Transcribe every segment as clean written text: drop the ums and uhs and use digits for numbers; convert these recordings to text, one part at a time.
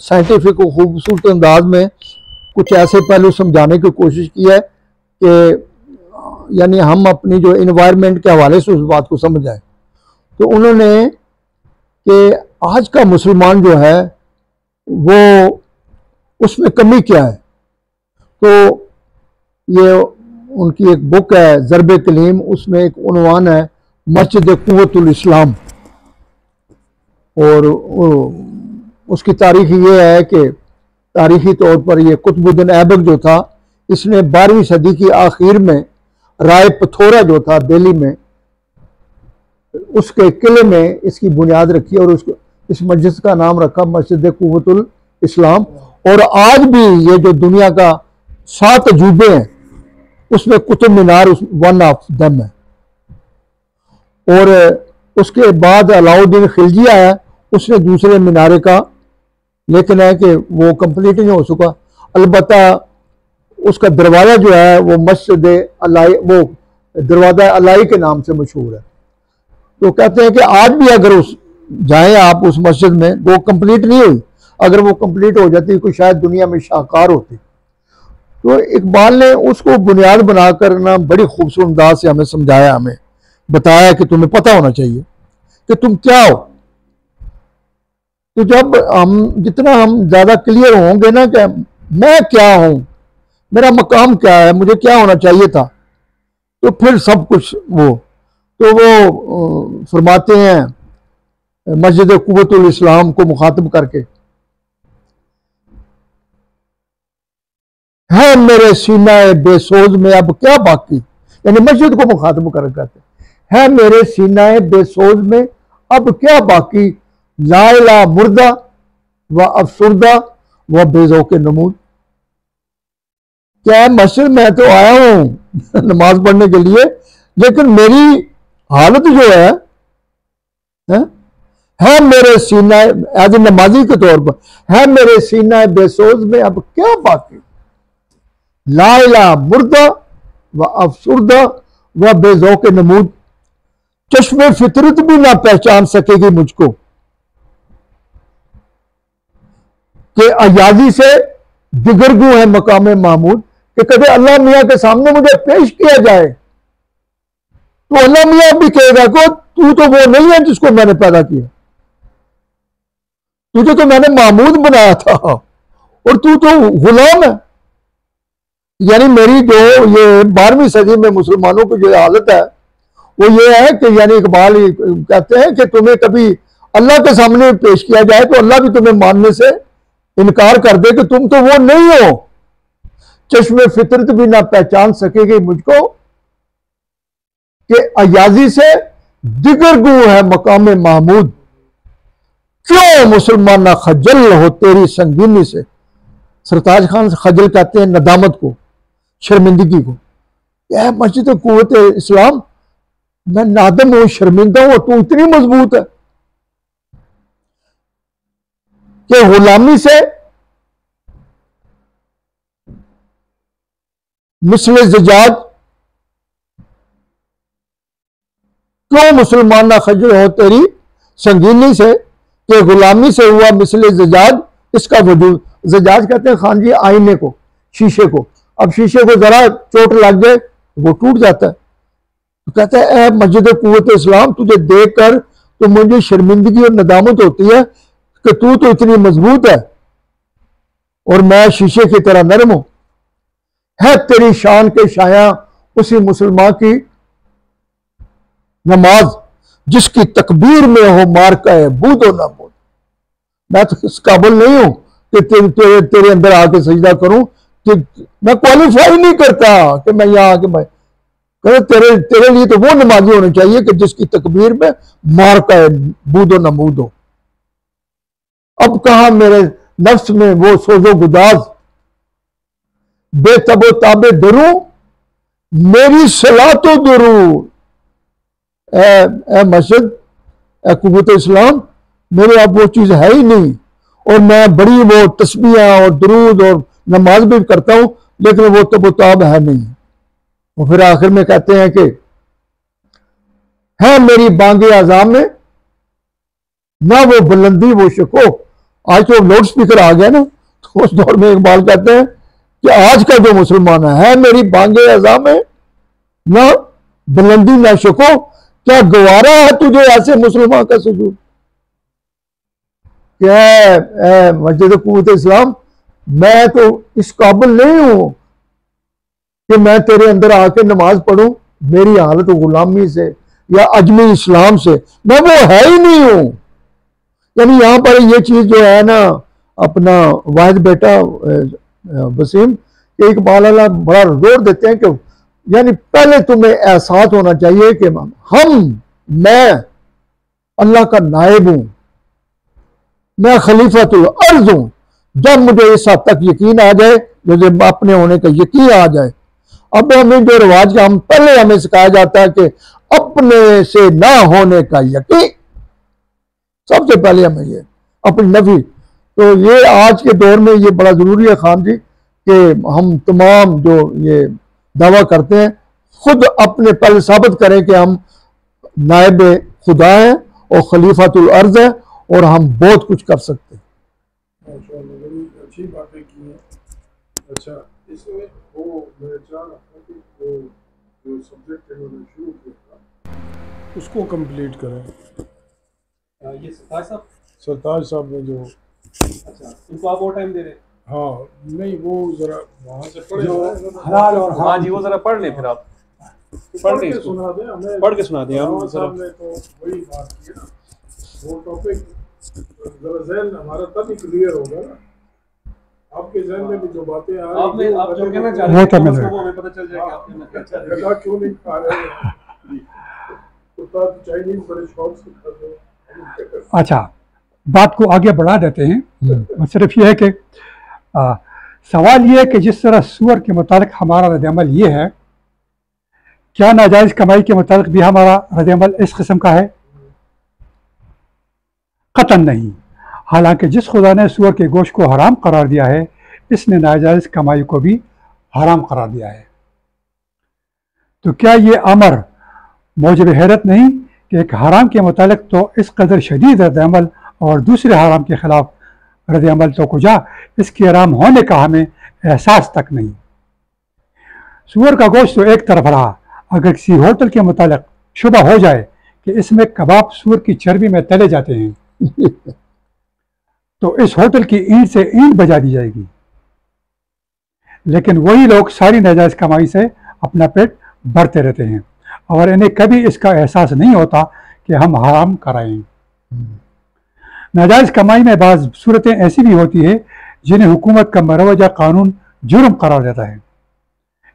Scientific और खूबसूरत अंदाज में कुछ ऐसे पहलू समझाने की कोशिश की है कि यानी हम अपनी जो इन्वायरमेंट के हवाले से उस बात को समझ जाए। तो उन्होंने कि आज का मुसलमान जो है वो उसमें कमी क्या है, तो ये उनकी एक बुक है ज़रब कलीम, उसमें एक उन्वान है मस्जिद कुव्वतुल इस्लाम, और उसकी तारीख ये है कि तारीखी तौर पर ये कुतुबुद्दीन ऐबक जो था, इसने 12वीं सदी की आखिर में राय पथोरा जो था दिल्ली में, उसके किले में इसकी बुनियाद रखी और उसको इस मस्जिद का नाम रखा मस्जिद कुव्वतुल इस्लाम। और आज भी ये जो दुनिया का 7 अजूबे हैं उसमें Qutub Minar one of them है। और उसके बाद अलाउद्दीन खिलजी आया, उसने दूसरे मीनारे का, लेकिन है कि वो कंप्लीट नहीं हो सका। अलबत्ता उसका दरवाज़ा जो है वो मस्जिद अलाई, वो दरवाज़ा अलाई के नाम से मशहूर है। तो कहते हैं कि आज भी अगर उस जाएं आप उस मस्जिद में, वो कंप्लीट नहीं हुई, अगर वो कंप्लीट हो जाती तो शायद दुनिया में शाहकार होती। तो इकबाल ने उसको बुनियाद बनाकर ना बड़ी खूबसूरत अंदाज से हमें समझाया, हमें बताया कि तुम्हें पता होना चाहिए कि तुम क्या हो। तो जब जितना हम ज़्यादा क्लियर होंगे ना कि मैं क्या हूं, मेरा मकाम क्या है, मुझे क्या होना चाहिए था, तो फिर सब कुछ वो फरमाते हैं मस्जिद कुव्वतुल इस्लाम को मुखातब करके, है मेरे सीना बेसोज में अब क्या बाकी, यानी मस्जिद को मुखातब कर कहते है मेरे सीना बेसोज में अब क्या बाकी, लाइला मुर्दा व अफसुर्दा व बेजो के नमूद। क्या मस्जिद में तो आया हूं नमाज पढ़ने के लिए, लेकिन मेरी हालत जो है मेरे सीना एज नमाजी के तौर पर, है मेरे सीना बेसोज में अब क्या बाकी, लाइला मुर्दा व अफसुर्दा व बेजो के नमूद। चश्मे फितरत भी ना पहचान सकेगी मुझको कि अयाजी से दिगरगू है मकामे महमूद, कि कभी अल्लाह मियाँ के सामने मुझे पेश किया जाए तो अल्लाह मियाँ भी कहेगा को तू तो वो नहीं है जिसको मैंने पैदा किया, तुझे तो मैंने महमूद बनाया था और तू तो गुलाम है। यानी मेरी जो ये 12वीं सदी में मुसलमानों की जो हालत है वो ये है कि यानी इकबाल कहते हैं कि तुम्हें कभी अल्लाह के सामने पेश किया जाए तो अल्लाह भी तुम्हें मानने से इनकार कर दे कि तुम तो वो नहीं हो। चश्मे फितरत भी ना पहचान सकेगी मुझको कि अयाजी से दिगरगू है मकाम महमूद। क्यों मुसलमाना खजल हो तेरी संगीनी से। सरताज खान खजल कहते हैं नदामत को, शर्मिंदगी को। यह मस्जिद कुव्वत इस्लाम, मैं नादम हूं, शर्मिंदा हूं, तू इतनी मजबूत है कि गुलामी से मिसले जजाज। क्यों मुसलमाना खजल हो तेरी संगीनी से कि गुलामी से हुआ मिसले जजाज इसका वजूद। जजाज कहते हैं खान जी आईने को, शीशे को। अब शीशे को जरा चोट लग जाए वो टूट जाता है। तो कहता है मस्जिद कुव्वत इस्लाम, तुझे देखकर तो मुझे शर्मिंदगी और नदामत होती है कि तू तो इतनी मजबूत है और मैं शीशे की तरह नरम हूं। है तेरी शान के शाया उसी मुसलमान की नमाज जिसकी तकबीर में हो मार का है बूदो ना बूद। मैं तो इस काबिल नहीं हूं कि तेरे अंदर आके सजदा करूं, कि मैं क्वालिफाई नहीं करता कि मैं यहां आके मैं तेरे लिए तो वो नमाजी होने चाहिए कि जिसकी तकबीर में मार का है बूदो ना बूद हो। अब कहां मेरे नफ्स में वो सोजो गुदाज, बेतबो ताबे दरू मेरी सलातो दरू। मस्जिद कुव्वत इस्लाम, मेरे अब वो चीज है ही नहीं, और मैं बड़ी वो तस्बीहां और दुरूद और नमाज भी करता हूं, लेकिन वो तबोताब है नहीं। और फिर आखिर में कहते हैं कि है मेरी बांगे आज़ाम में ना वो बुलंदी वो शको आज तो लाउड स्पीकर आ गया ना, तो उस दौर में इकबाल कहते हैं कि आज का जो मुसलमान है मेरी बांगे अज़ा में ना बुलंदी ना शको, क्या गवारा है तुझे ऐसे मुसलमान का सुजूद। क्या मस्जिद कुव्वत इस्लाम, मैं तो इस काबिल नहीं हूं कि मैं तेरे अंदर आके नमाज पढ़ूं, मेरी हालत गुलामी से या अजमी इस्लाम से, मैं वो है ही नहीं हूं। यानी यहां पर ये चीज जो है ना, अपना वाहिद बेटा वसीम इकबाल अल्लाह बड़ा जोर देते हैं कि यानी पहले तुम्हें एहसास होना चाहिए कि मैं अल्लाह का नायब हूं, मैं खलीफतुल अर्ज हूं। जब मुझे इस हद तक यकीन आ जाए, मुझे अपने होने का यकीन आ जाए, अब हमें जो रिवाज का हम पहले हमें सिखाया जाता है कि अपने से ना होने का यकीन, सबसे पहले हमें ये अपनी नफी। तो ये आज के दौर में ये बड़ा जरूरी है खान जी कि हम तमाम जो ये दावा करते हैं खुद अपने पहले साबित करें कि हम नायब खुदा हैं और खलीफातुल अर्ज है और हम बहुत कुछ कर सकते हैं। बड़ी अच्छी बातें की हैं। अच्छा, इसमें वो मैं चाह रहा था कि वो जो सब्जेक्ट इन्होंने शुरू किया था उसको कंप्लीट करें। ये सरताज साहब ने जो, अच्छा, इनको आप और टाइम दे रहे हैं? हाँ नहीं, वो जरा वहाँ से पढ़े हलाल और हाँ जी, वो जरा पढ़ लें, फिर आप पढ़ के सुना दें हमें, पढ़ के सुना दें हम जरा। ने तो वही बात की ना, वो टॉपिक जरा ज़हन हमारा तब ही क्लियर होगा ना। आपके ज़हन में भी जो बातें आ रही हैं, आप जो कहना चाह रहे हैं वो हमें पता चल जाएगा आप कहना क्या चाह रहे हैं। गला क्यों नहीं खा रहे हैं, कुत्ता चाइनीज बड़े शौक से खाते हैं। अच्छा, बात को आगे बढ़ा देते हैं। सिर्फ ये है कि सवाल ये है कि जिस तरह सूअर के मुतालिक हमारा रद्द-ए-अमल ये है, क्या नाजायज़ कमाई के मुतालिक भी हमारा रद्द-ए-अमल इस किस्म का है? कतन नहीं। हालांकि जिस खुदा ने सूअर के गोश्त को हराम करार दिया है, इसने नाजायज़ कमाई को भी हराम करार दिया है। तो क्या ये अमर मौजब हैरत नहीं कि एक हराम के मुतालिक तो इस कदर शदीद रद्द-ए-अमल और दूसरे हराम के खिलाफ रद्द-ए-अमल तो कुजा इसके हराम होने का हमें एहसास तक नहीं। सूअर का गोश्त तो एक तरफ रहा, अगर किसी होटल के मुतालिक शुबा हो जाए कि इसमें कबाब सूअर की चर्बी में तले जाते हैं तो इस होटल की ईंट से ईंट बजा दी जाएगी। लेकिन वही लोग सारी नाजायज़ कमाई से अपना पेट भरते रहते हैं और इन्हें कभी इसका एहसास नहीं होता कि हम हराम कराएं। नाजायज़ कमाई में बाज़ सूरतें ऐसी भी होती है जिन्हें हुकूमत का मरवजा कानून जुर्म करार देता है।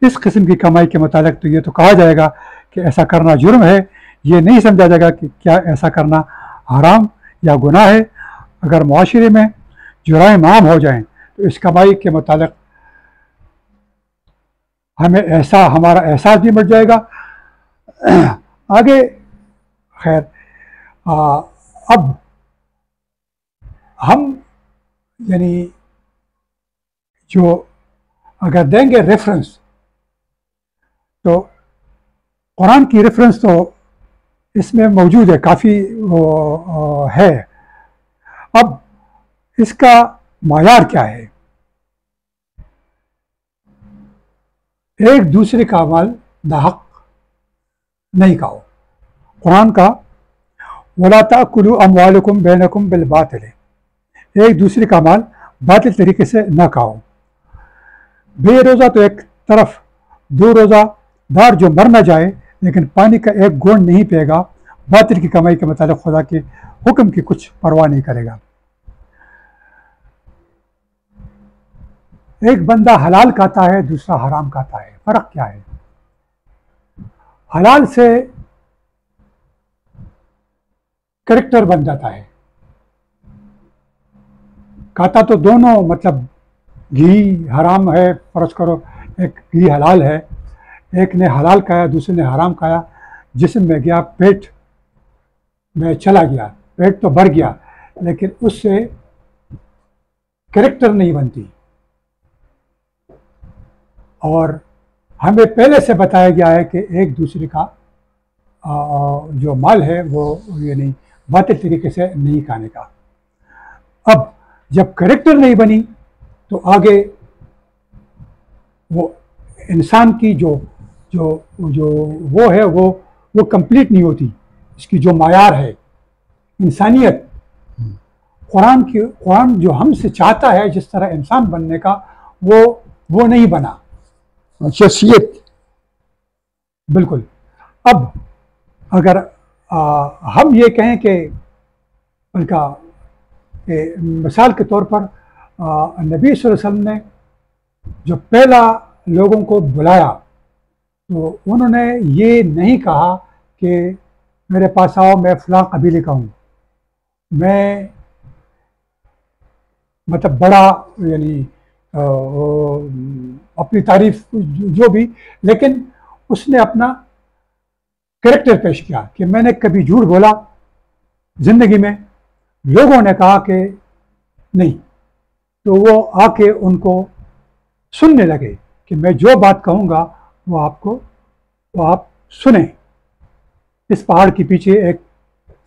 इस किस्म की कमाई के मुतालिक तो ये तो कहा जाएगा कि ऐसा करना जुर्म है, ये नहीं समझा जाएगा कि क्या ऐसा करना हराम या गुनाह है। अगर मुआशरे में जुराइम आम हो जाएं तो इस कमाई के मुतालिक हमारा एहसास भी मिट जाएगा। आगे खैर, अब हम यानी जो अगर देंगे रेफरेंस, तो कुरान की रेफरेंस तो इसमें मौजूद है, काफ़ी है। अब इसका मायार क्या है? एक दूसरे का माल नाहक नहीं खाओ। कुरान का वला ताकुलू अमवालकुम बैनकुम बिल बातिल, एक दूसरे का माल बातिल तरीके से ना खाओ। बेरोज़ा तो एक तरफ, दो रोज़ा दार जो मर न जाए लेकिन पानी का एक घूंट नहीं पिएगा, बातिल की कमाई के मुताबिक खुदा के हुक्म की कुछ परवाह नहीं करेगा। एक बंदा हलाल खाता है, दूसरा हराम खाता है, फर्क क्या है? हलाल से कैरेक्टर बन जाता है, खाता तो दोनों, मतलब घी हराम है, फर्ज करो एक घी हलाल है, एक ने हलाल खाया दूसरे ने हराम खाया, जिस्म में गया, पेट में चला गया, पेट तो भर गया लेकिन उससे कैरेक्टर नहीं बनती। और हमें पहले से बताया गया है कि एक दूसरे का जो माल है वो यानी बातिल तरीके से नहीं खाने का। अब जब कैरेक्टर नहीं बनी तो आगे वो इंसान की जो जो जो वो है वो कंप्लीट नहीं होती। इसकी जो मायार है इंसानियत, कुरान जो हमसे चाहता है जिस तरह इंसान बनने का, वो नहीं बना। शख्सियत बिल्कुल। अब अगर हम ये कहें कि उनका मिसाल के तौर पर नबी सल्लल्लाहु अलैहि वसल्लम ने जो पहला लोगों को बुलाया तो उन्होंने ये नहीं कहा कि मेरे पास आओ, मैं फ़लाँ कबीले का हूँ, मैं मतलब बड़ा, यानी अपनी तारीफ जो भी, लेकिन उसने अपना कैरेक्टर पेश किया कि मैंने कभी झूठ बोला ज़िंदगी में। लोगों ने कहा कि नहीं, तो वो आके उनको सुनने लगे कि मैं जो बात कहूँगा वो आप सुने। इस पहाड़ के पीछे एक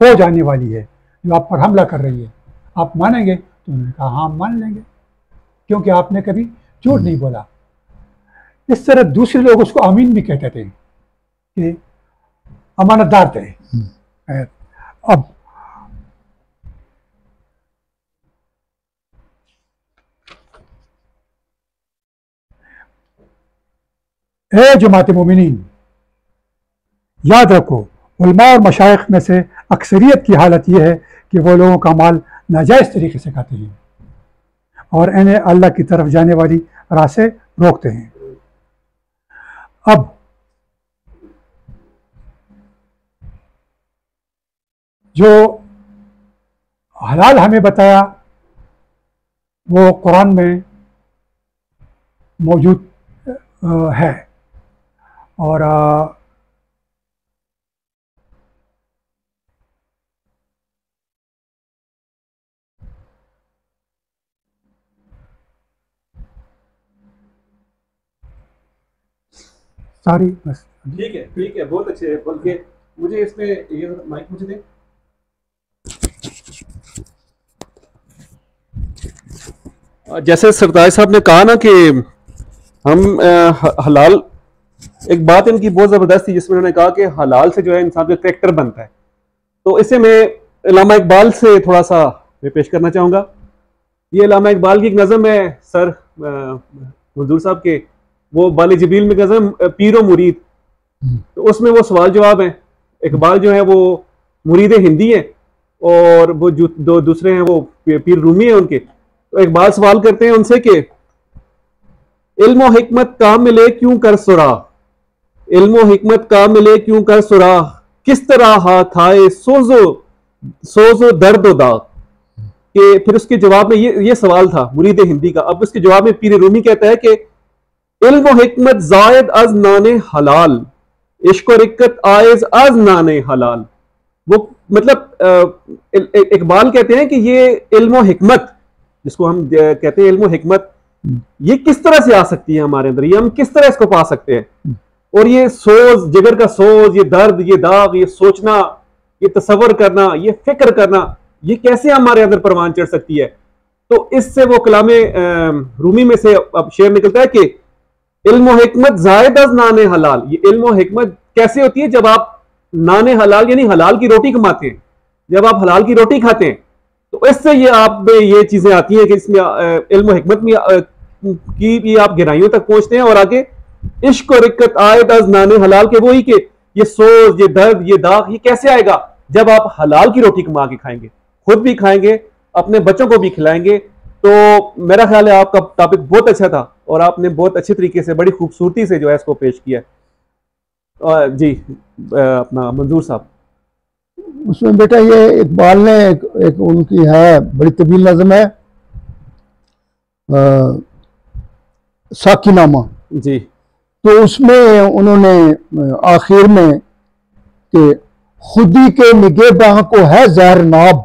फौज आने वाली है जो आप पर हमला कर रही है, आप मानेंगे? तो उन्होंने कहा हाँ मान लेंगे, क्योंकि आपने कभी झूठ नहीं बोला। इस तरह दूसरे लोग उसको अमीन भी कहते थे कि अमानतदार थे। अब ए जमात मोमिनीन, याद रखो उलमा और मशाइख में से अक्सरियत की हालत यह है कि वो लोगों का माल नाजायज़ तरीके से खाते हैं और इन्हें अल्लाह की तरफ जाने वाली राह से रोकते हैं। अब जो हलाल हमें बताया वो कुरान में मौजूद है, और सारी बस ठीक है, बहुत अच्छे है। बल्कि मुझे इसमें ये माइक मुझे दें। जैसे सरताज साहब ने कहा ना कि हम हलाल, एक बात इनकी बहुत ज़बरदस्त थी जिसमें उन्होंने कहा कि हलाल से जो है इंसान का करैक्टर बनता है। तो इसे मैं अल्लामा इकबाल से थोड़ा सा मैं पेश करना चाहूँगा। ये अल्लामा इकबाल की एक नज़म है सर मंजूर साहब के, वो बाल जबील में नज़म पीरो मुरीद। तो उसमें वो सवाल जवाब है। इकबाल जो है वो मुरीद हिंदी है और वो जो दो दूसरे हैं वो पीर रूमी है उनके। तो इकबाल सवाल करते हैं उनसे कि इल्म व हिकमत का मिले क्यों कर सुराह, इल्म व हिकमत का मिले क्यों कर सुराह, किस तरह हाथ आए सोजो दर्द दाग। कि फिर उसके जवाब में ये सवाल था मुरीद हिंदी का। अब उसके जवाब में पीर रूमी कहता है कि इल्म व हिकमत जायद अज नाने हलाल, इश्क व रिक्कत आयज अज नाने हलाल। वो मतलब इकबाल कहते हैं कि ये इल्म व हिकमत, जिसको हम कहते हैं इल्म व हिकमत, ये किस तरह से आ सकती है हमारे अंदर, ये हम किस तरह इसको पा सकते हैं। और ये सोज, जिगर का सोज, ये दर्द, ये दाग, ये सोचना, ये तसव्वुर करना, ये फिक्र करना, ये कैसे हमारे अंदर परवान चढ़ सकती है। तो इससे वो कलामे रूमी में से अब शेर निकलता है कि इल्म व हिकमत जायद अज नाने हलाल। ये इल्म व हिकमत कैसे होती है? जब आप नाने हलाल यानी हलाल की रोटी कमाते हैं, जब आप हलाल की रोटी खाते हैं, तो इससे ये आप में ये चीजें आती हैं कि इसमें इल्म व हिकमत में की भी आप गहराइयों तक पहुंचते हैं। और आगे इश्क और रिक्कत आयद अज नाने हलाल के वही कि ये सोच, ये दर्द, ये दाग, ये कैसे आएगा? जब आप हलाल की रोटी कमा के खाएंगे, खुद भी खाएंगे, अपने बच्चों को भी खिलाएंगे। तो मेरा ख्याल है आपका टॉपिक बहुत अच्छा था और आपने बहुत अच्छे तरीके से, बड़ी खूबसूरती से जो है इसको पेश किया। जी अपना मंजूर साहब। उसमें बेटा ये इकबाल ने एक उनकी है बड़ी तवील नज़म है साकिनामा जी। तो उसमें उन्होंने आखिर में कि खुदी के निगेबां को है जहर नाब।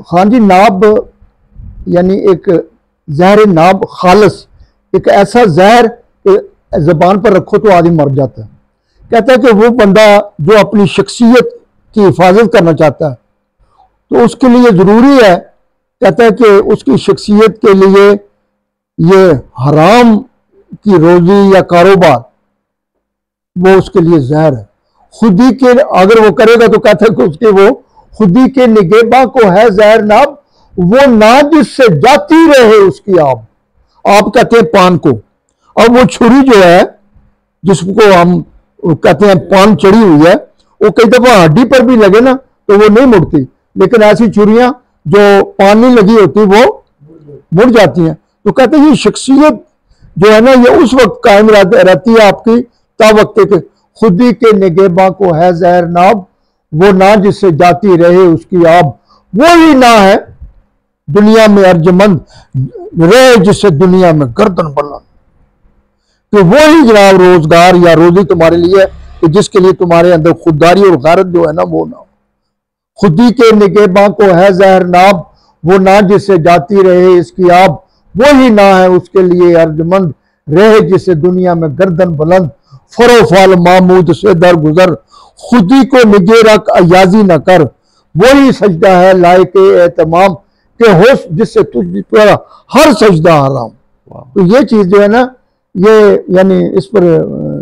हाँ जी, नाब यानी एक जहर नाब खालस, एक ऐसा जहर कि जबान पर रखो तो आदमी मर जाता है। कहता है कि वो बंदा जो अपनी शख्सियत की हिफाजत करना चाहता है तो उसके लिए ज़रूरी है, कहता है कि उसकी शख्सियत के लिए ये हराम की रोजी या कारोबार वो उसके लिए जहर है। खुदी के अगर वो करेगा तो कहता है कि उसके वो खुदी के निगेबा को है जहर नाब, वो ना जिससे जाती रहे उसकी आप कहते हैं पान को। अब वो छुरी जो है जिसको हम कहते हैं पान चढ़ी हुई है, वो कई दफा हड्डी पर भी लगे ना तो वो नहीं मुड़ती, लेकिन ऐसी छुरियां जो पान नहीं लगी होती वो मुड़ जाती हैं। तो कहते हैं ये शख्सियत जो है ना ये उस वक्त कायम रहती है आपकी तावक्त के खुदी के निगेबा को है जहर नाब, वो ना जिससे जाती रहे उसकी आब, वो ही ना है दुनिया में अर्जमंद रहे जिससे दुनिया में गर्दन बुलंद। तो वो ही जनाब रोजगार या रोजी तुम्हारे लिए है कि जिसके लिए तुम्हारे अंदर खुददारी और गैरत जो है ना वो ना हो। खुदी के निगेबा को है जहर नाब, वो ना जिससे जाती रहे इसकी आब, वो ही ना है उसके लिए अर्जमंद रहे जिससे दुनिया में गर्दन बुलंद। फरोफाल मामूद से दर गुजर, खुदी को निगे रख अयाजी न कर, वही सजदा है लायक एहतमाम के होश जिससे तुझ हर सजदा हराम। तो ये चीज जो है ना ये यानी इस पर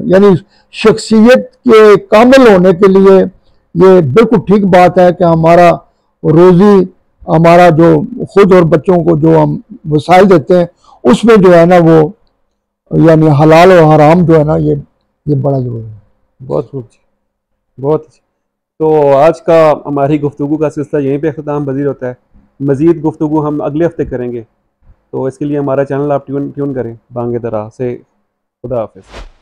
यानी शख्सियत के कामिल होने के लिए ये बिल्कुल ठीक बात है कि हमारा रोजी हमारा जो खुद और बच्चों को जो हम वसाइल देते हैं उसमें जो है ना वो यानी हलाल और हराम जो है ना ये बड़ा जरूरी है। बहुत बहुत अच्छी। तो आज का हमारी गुफ्तगू का सिलसिला यहीं पे अख्ताम पजीर होता है। मज़ीद गुफ्तगू हम अगले हफ्ते करेंगे, तो इसके लिए हमारा चैनल आप ट्यून करें बांगे दरा से। खुदा हाफिज़।